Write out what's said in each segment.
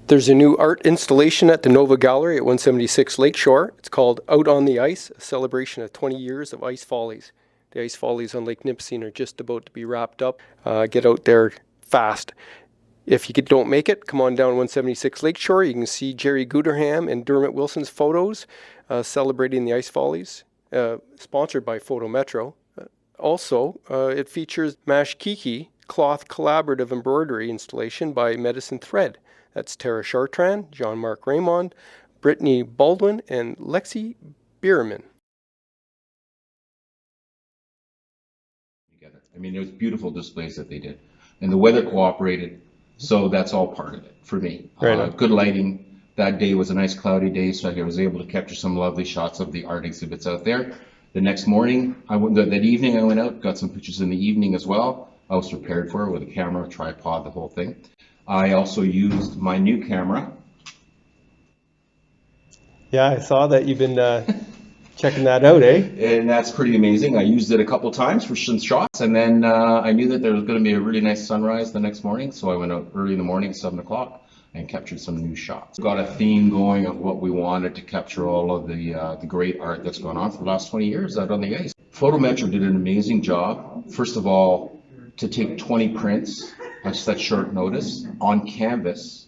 There's a new art installation at the Nova Gallery at 176 Lakeshore. It's called Out on the Ice, a celebration of 20 years of Ice Follies. The Ice Follies on Lake Nipissing are just about to be wrapped up. Get out there fast. If you don't make it, come on down 176 Lakeshore. You can see Jerry Gooderham and Dermot Wilson's photos celebrating the Ice Follies, sponsored by Photo Metro. Also, it features Mash Kiki cloth collaborative embroidery installation by Medicine Thread. That's Tara Chartrand, Jean-Marc Raymond, Brittany Baldwin, and Lexi Bierman. I mean, it was beautiful displays that they did. And the weather cooperated, so that's all part of it for me. Right. Good lighting. That day was a nice cloudy day, so I was able to capture some lovely shots of the art exhibits out there. The next morning, that evening I went out, got some pictures in the evening as well. I was prepared for it with a camera, tripod, the whole thing. I also used my new camera. Yeah, I saw that you've been checking that out, eh? And that's pretty amazing. I used it a couple times for some shots, and then I knew that there was going to be a really nice sunrise the next morning, so I went out early in the morning, 7 o'clock, and captured some new shots. Got a theme going of what we wanted to capture, all of the great art that's gone on for the last 20 years out on the ice. Photo Metro did an amazing job. First of all, to take 20 prints on such short notice on canvas,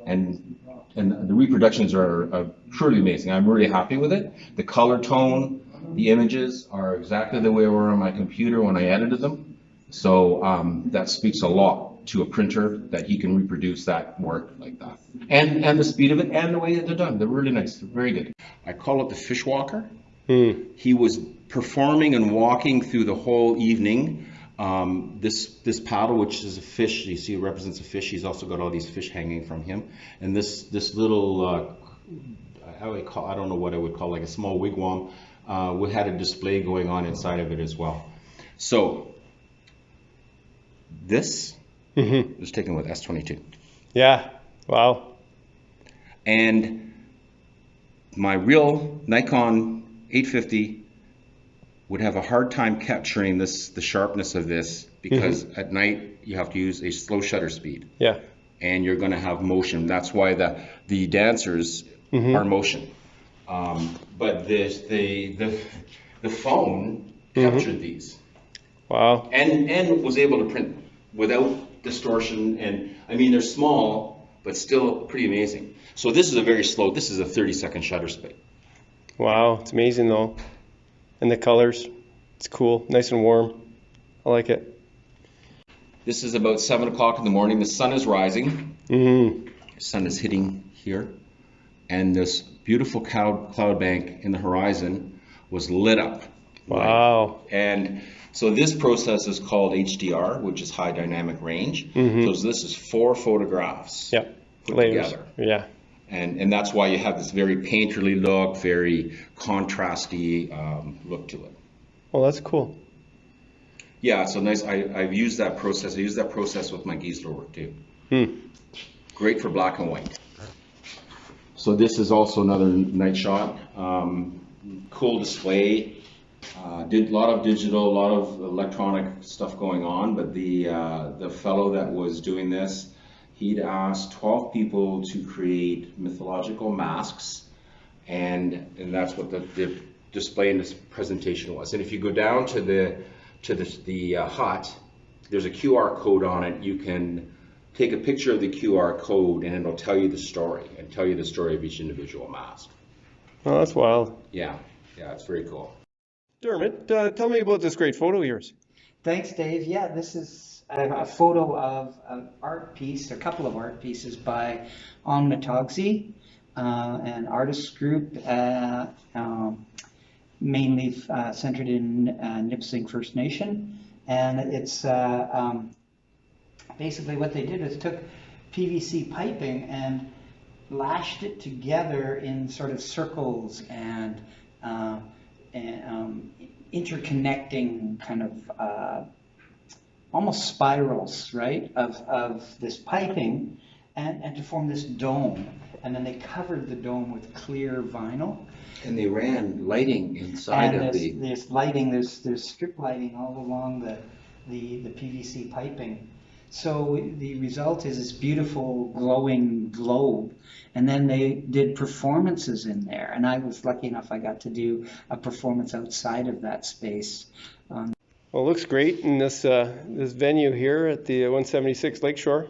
and the reproductions are truly amazing. I'm really happy with it. The color tone, the images are exactly the way they were on my computer when I edited them. So that speaks a lot to a printer, that he can reproduce that work like that. And the speed of it and the way that they're done. They're really nice. They're very good. I call it the fish walker. He was performing and walking through the whole evening. This paddle, which is a fish, you see it represents a fish. He's also got all these fish hanging from him. And this little, I don't know what I would call, like a small wigwam, we had a display going on inside of it as well. So this was taken with S22. Yeah, wow. And my real Nikon 850 would have a hard time capturing the sharpness of this, because at night you have to use a slow shutter speed. Yeah. And you're going to have motion. That's why the dancers are motion. But the phone captured these. Wow. And was able to print without distortion. And I mean, they're small, but still pretty amazing. So this is a very slow, this is a 30-second shutter speed. Wow, it's amazing though. And the colors, it's cool, nice and warm. I like it. This is about 7 o'clock in the morning. The sun is rising. The sun is hitting here. And this beautiful cloud bank in the horizon was lit up. Wow. And so this process is called HDR, which is high dynamic range. So this is 4 photographs put together. Yeah. And that's why you have this very painterly look, very contrasty look to it. Well, that's cool. Yeah, so nice. I've used that process. I use that process with my Giesler work too. Great for black and white. So this is also another night shot. Cool display. Did a lot of digital, a lot of electronic stuff going on, but the fellow that was doing this, he'd asked 12 people to create mythological masks, and that's what the display in this presentation was. And if you go down to the hut, there's a QR code on it. You can take a picture of the QR code, and it'll tell you the story, and tell you the story of each individual mask. Oh, that's wild. Yeah, it's very cool. Dermot, tell me about this great photo of yours. Thanks, Dave. Yeah, this is a photo of an art piece, a couple of art pieces by Photogs, an artist group mainly centered in Nipissing First Nation. And it's basically what they did is took PVC piping and lashed it together in sort of circles and interconnecting kind of almost spirals, right, of this piping, and to form this dome. And then they covered the dome with clear vinyl. And they ran lighting inside of the... There's lighting, there's strip lighting all along the PVC piping. So the result is this beautiful glowing globe. And then they did performances in there. And I was lucky enough I got to do a performance outside of that space. Well, it looks great in this venue here at the 176 Lakeshore.